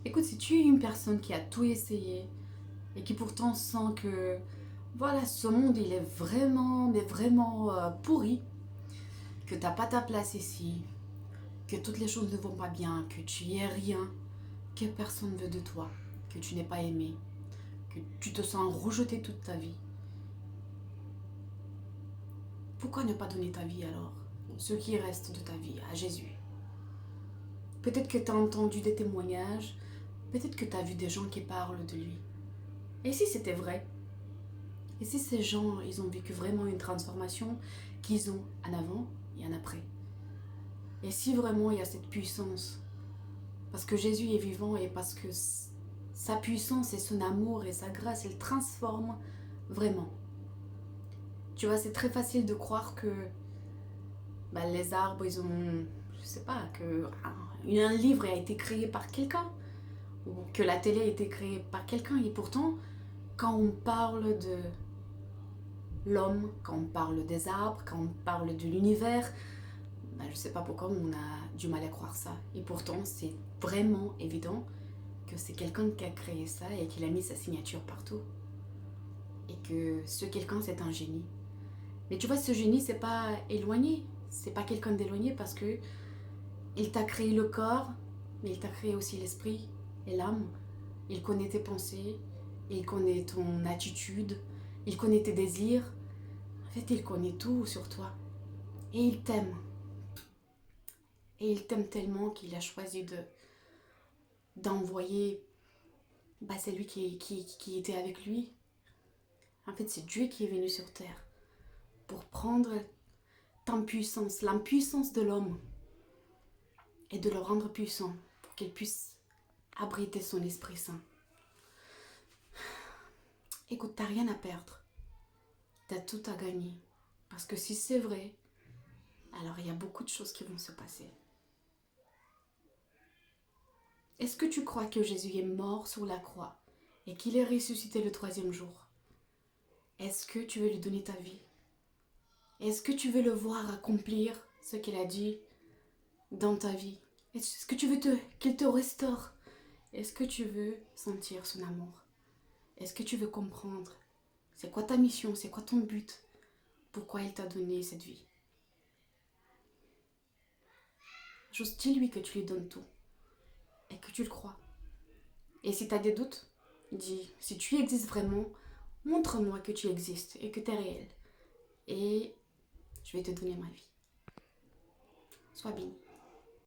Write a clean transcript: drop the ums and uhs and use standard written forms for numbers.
Écoute, si tu es une personne qui a tout essayé et qui pourtant sent que, voilà, ce monde, il est vraiment, mais vraiment pourri, que t'as pas ta place ici, que toutes les choses ne vont pas bien, que tu y es rien, que personne veut de toi, que tu n'es pas aimé, que tu te sens rejeté toute ta vie, pourquoi ne pas donner ta vie alors, ce qui reste de ta vie, à Jésus? Peut-être que tu as entendu des témoignages, peut-être que tu as vu des gens qui parlent de lui. Et si c'était vrai? Et si ces gens, ils ont vécu vraiment une transformation qu'ils ont en avant et en après? Et si vraiment il y a cette puissance, parce que Jésus est vivant et parce que sa puissance et son amour et sa grâce, elle transforme vraiment. Tu vois, c'est très facile de croire que les arbres, ils ont, je sais pas, que un livre a été créé par quelqu'un, ou que la télé a été créée par quelqu'un. Et pourtant, quand on parle de l'homme, quand on parle des arbres, quand on parle de l'univers, je sais pas pourquoi on a du mal à croire ça. Et pourtant, c'est vraiment évident que c'est quelqu'un qui a créé ça et qu'il a mis sa signature partout. Et que ce quelqu'un, c'est un génie. Mais tu vois, ce génie, c'est pas éloigné. C'est pas quelqu'un d'éloigné parce que il t'a créé le corps, mais il t'a créé aussi l'esprit et l'âme. Il connaît tes pensées, il connaît ton attitude, il connaît tes désirs. En fait, il connaît tout sur toi. Et il t'aime. Et il t'aime tellement qu'il a choisi d'envoyer celui qui était avec lui. En fait, c'est Dieu qui est venu sur terre pour prendre ta puissance, l'impuissance de l'homme, et de le rendre puissant pour qu'il puisse abriter son Esprit Saint. Écoute, t'as rien à perdre. T'as tout à gagner. Parce que si c'est vrai, alors il y a beaucoup de choses qui vont se passer. Est-ce que tu crois que Jésus est mort sur la croix et qu'il est ressuscité le troisième jour? Est-ce que tu veux lui donner ta vie? Est-ce que tu veux le voir accomplir ce qu'il a dit dans ta vie? Est-ce que tu veux qu'il te restaure? Est-ce que tu veux sentir son amour? Est-ce que tu veux comprendre? C'est quoi ta mission? C'est quoi ton but? Pourquoi il t'a donné cette vie? Juste dis-lui que tu lui donnes tout et que tu le crois. Et si tu as des doutes, dis, si tu existes vraiment, montre-moi que tu existes et que tu es réel. Et je vais te donner ma vie. Sois béni.